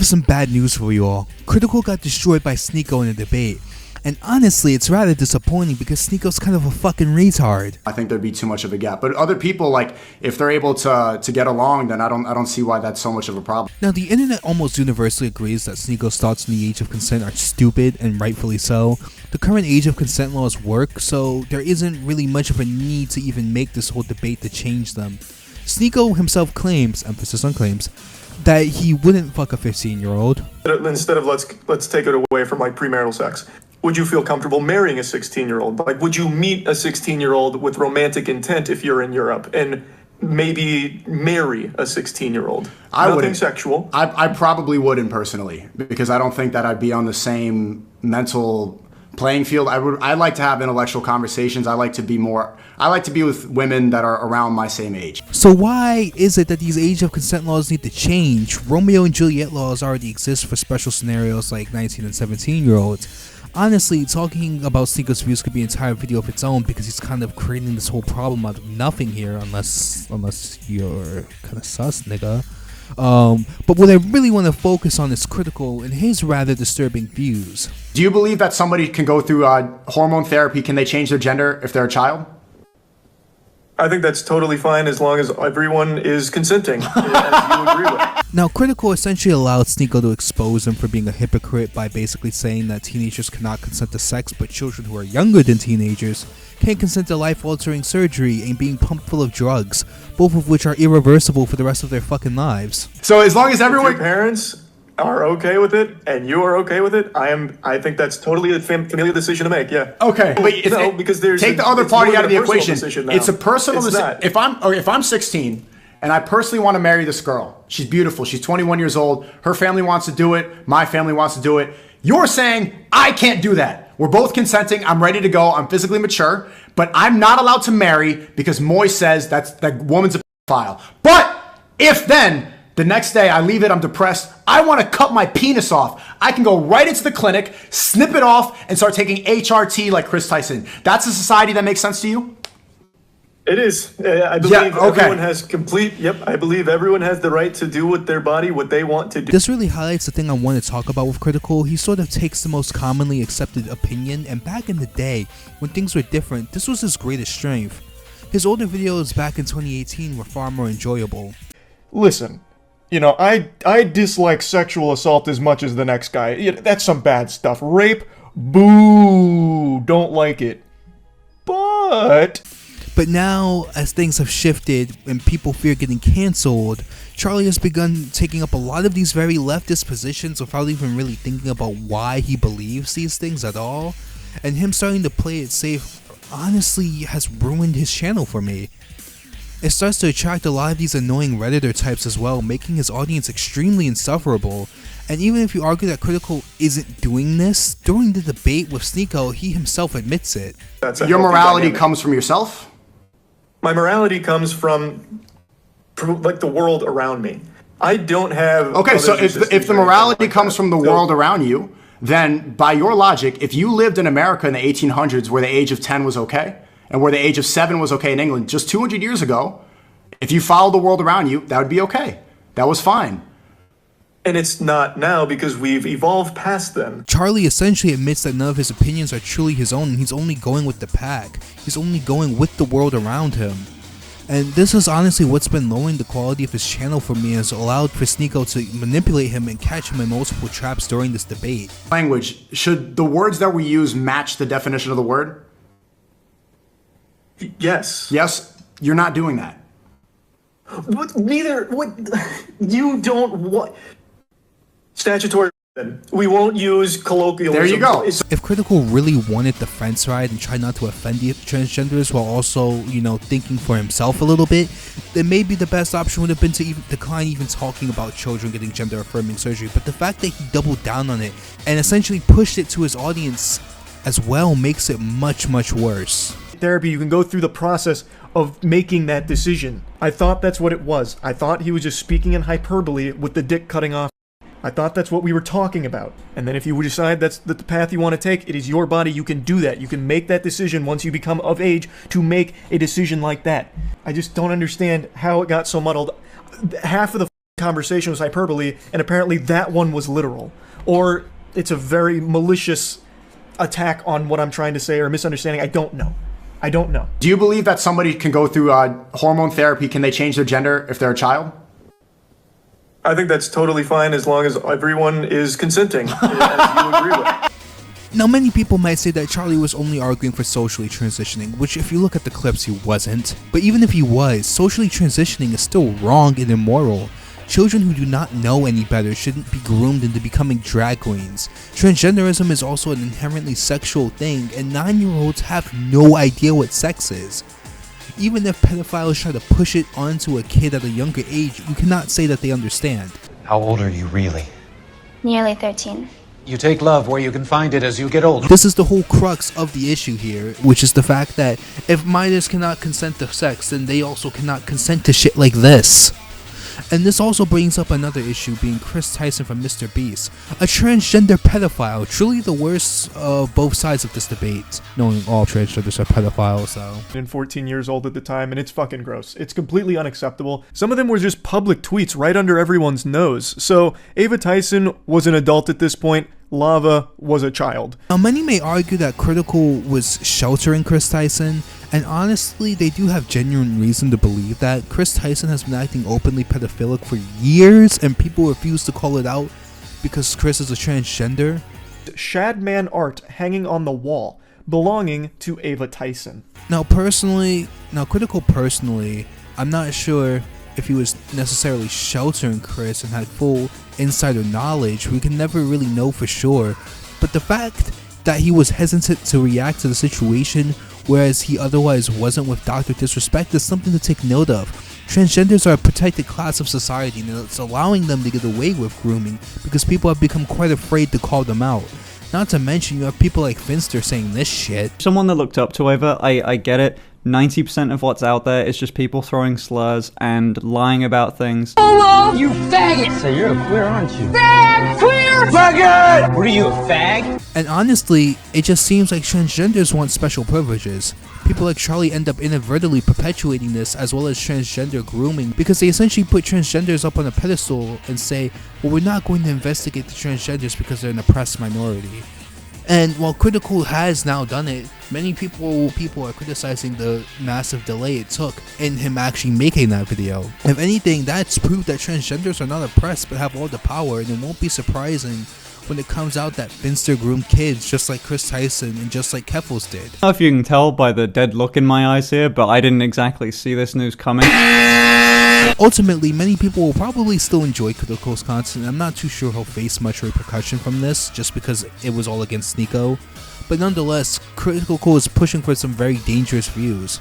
have some bad news for you all. Critikal got destroyed by Sneako in a debate. And honestly, it's rather disappointing because Sneako's kind of a fucking retard. I think there'd be too much of a gap. But other people, like, if they're able to get along, then I don't see why that's so much of a problem. Now, the internet almost universally agrees that Sneako's thoughts on the age of consent are stupid, and rightfully so. The current age of consent laws work, so there isn't really much of a need to even make this whole debate to change them. Sneako himself claims, emphasis on claims, that he wouldn't fuck a 15-year-old. Instead of let's take it away from like premarital sex. Would you feel comfortable marrying a 16-year-old? Like, would you meet a 16-year-old with romantic intent if you're in Europe and maybe marry a 16-year-old? Nothing sexual. I probably wouldn't personally, because I don't think that I'd be on the same mental playing field. I like to have intellectual conversations. I like to be with women that are around my same age. So why is it that these age of consent laws need to change? Romeo and Juliet laws already exist for special scenarios like 19 and 17-year-olds. Honestly, talking about Sneako's views could be an entire video of its own because he's kind of creating this whole problem out of nothing here, unless you're kind of sus, nigga. But what I really want to focus on is Critikal and his rather disturbing views. Do you believe that somebody can go through hormone therapy? Can they change their gender if they're a child? I think that's totally fine as long as everyone is consenting, as you agree with. Now, Critikal essentially allowed Sneako to expose him for being a hypocrite by basically saying that teenagers cannot consent to sex, but children who are younger than teenagers can consent to life-altering surgery and being pumped full of drugs, both of which are irreversible for the rest of their fucking lives. So as long as everyone... If your parents are okay with it and you are okay with it, I think that's totally a familial decision to make. Yeah. Okay, but no, because there's take the other party out of the equation. It's a personal decision. If I'm 16 and I personally want to marry this girl, she's beautiful. She's 21 years old. Her family wants to do it. My family wants to do it. You're saying I can't do that. We're both consenting. I'm ready to go. I'm physically mature, but I'm not allowed to marry because Moy says that woman's a pedophile. But if then the next day I leave it, I'm depressed, I want to cut my penis off, I can go right into the clinic, snip it off, and start taking HRT like Chris Tyson. That's a society that makes sense to you? It is. I believe everyone has I believe everyone has the right to do with their body what they want to do. This really highlights the thing I want to talk about with Critikal. He sort of takes the most commonly accepted opinion, and back in the day, when things were different, this was his greatest strength. His older videos back in 2018 were far more enjoyable. Listen, you know, I dislike sexual assault as much as the next guy. That's some bad stuff. Rape, boo, don't like it. But now, as things have shifted and people fear getting cancelled, Charlie has begun taking up a lot of these very leftist positions without even really thinking about why he believes these things at all. And him starting to play it safe honestly has ruined his channel for me. It starts to attract a lot of these annoying Redditor types as well, making his audience extremely insufferable. And even if you argue that Critikal isn't doing this, during the debate with Sneako, he himself admits it. Your morality comes from yourself? My morality comes from like the world around me. I don't have... Okay, so if the morality comes from the world around you, then by your logic, if you lived in America in the 1800s where the age of 10 was okay, and where the age of 7 was okay in England, just 200 years ago, if you followed the world around you, that would be okay. That was fine. And it's not now because we've evolved past them. Charlie essentially admits that none of his opinions are truly his own, and he's only going with the pack. He's only going with the world around him. And this is honestly what's been lowering the quality of his channel for me, and has allowed for Sneako to manipulate him and catch him in multiple traps during this debate. Language, should the words that we use match the definition of the word? Yes. Yes? You're not doing that. You don't want... Statutory. We won't use colloquialism. There you go. If Critikal really wanted the fence ride and tried not to offend the transgenders while also, you know, thinking for himself a little bit, then maybe the best option would have been to decline even talking about children getting gender-affirming surgery. But the fact that he doubled down on it and essentially pushed it to his audience as well makes it much, much worse. Therapy, you can go through the process of making that decision. I thought that's what it was. I thought he was just speaking in hyperbole with the dick cutting off. I thought that's what we were talking about. And then if you decide that's the path you want to take, it is your body. You can do that. You can make that decision once you become of age to make a decision like that. I just don't understand how it got so muddled. Half of the conversation was hyperbole, and apparently that one was literal. Or it's a very malicious attack on what I'm trying to say or misunderstanding. I don't know. Do you believe that somebody can go through hormone therapy? Can they change their gender if they're a child? I think that's totally fine as long as everyone is consenting, as you agree with. Now, many people might say that Charlie was only arguing for socially transitioning, which if you look at the clips, he wasn't. But even if he was, socially transitioning is still wrong and immoral. Children who do not know any better shouldn't be groomed into becoming drag queens. Transgenderism is also an inherently sexual thing, and 9-year-olds have no idea what sex is. Even if pedophiles try to push it onto a kid at a younger age, you cannot say that they understand. How old are you really? Nearly 13. You take love where you can find it as you get older. This is the whole crux of the issue here, which is the fact that if minors cannot consent to sex, then they also cannot consent to shit like this. And this also brings up another issue, being Chris Tyson from Mr. Beast, a transgender pedophile, truly the worst of both sides of this debate, knowing all transgenders are pedophiles though. And 14 years old at the time, and it's fucking gross. It's completely unacceptable. Some of them were just public tweets right under everyone's nose. So Ava Tyson was an adult at this point. Lava was a child. Now, many may argue that Critikal was sheltering Chris Tyson, and honestly, they do have genuine reason to believe that. Chris Tyson has been acting openly pedophilic for years, and people refuse to call it out because Chris is a transgender. Shadman art hanging on the wall, belonging to Ava Tyson. Now, Critikal personally, I'm not sure if he was necessarily sheltering Chris and had full insider knowledge. We can never really know for sure, but the fact that he was hesitant to react to the situation, whereas he otherwise wasn't with Dr. Disrespect, is something to take note of. Transgenders are a protected class of society, and it's allowing them to get away with grooming because people have become quite afraid to call them out. Not to mention, you have people like Finster saying this shit. Someone that looked up to Ava, I get it. 90% of what's out there is just people throwing slurs and lying about things. Hello, you faggot! So you're a queer, aren't you? Fag! Queer! Faggot! What are you, a fag? And honestly, it just seems like transgenders want special privileges. People like Charlie end up inadvertently perpetuating this, as well as transgender grooming, because they essentially put transgenders up on a pedestal and say, well, we're not going to investigate the transgenders because they're an oppressed minority. And while Critikal has now done it, many people are criticizing the massive delay it took in him actually making that video. If anything, that's proof that transgenders are not oppressed but have all the power, and it won't be surprising when it comes out that Finster groomed kids just like Chris Tyson and just like Keffels did. I don't know if you can tell by the dead look in my eyes here, but I didn't exactly see this news coming. Ultimately, many people will probably still enjoy Critikal's content. I'm not too sure he'll face much repercussion from this, just because it was all against Sneako. But nonetheless, Critikal is pushing for some very dangerous views.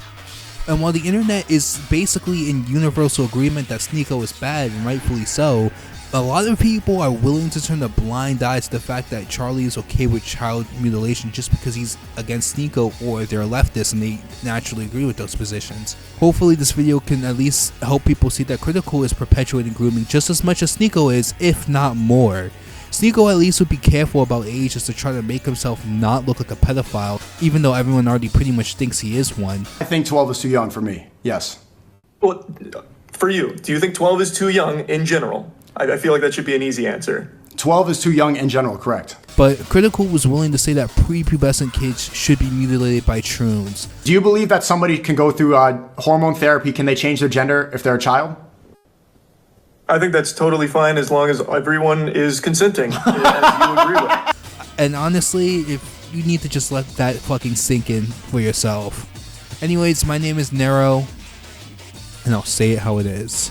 And while the internet is basically in universal agreement that Sneako is bad, and rightfully so, a lot of people are willing to turn a blind eye to the fact that Charlie is okay with child mutilation just because he's against Sneako, or they're leftists and they naturally agree with those positions. Hopefully this video can at least help people see that Critikal is perpetuating grooming just as much as Sneako is, if not more. Sneako at least would be careful about age just to try to make himself not look like a pedophile, even though everyone already pretty much thinks he is one. I think 12 is too young for me, yes. Well, for you, do you think 12 is too young in general? I feel like that should be an easy answer. 12 is too young in general, correct. But Critikal was willing to say that prepubescent kids should be mutilated by troons. Do you believe that somebody can go through hormone therapy? Can they change their gender if they're a child? I think that's totally fine as long as everyone is consenting, as you agree with. And honestly, if you need to just let that fucking sink in for yourself. Anyways, my name is Nero, and I'll say it how it is.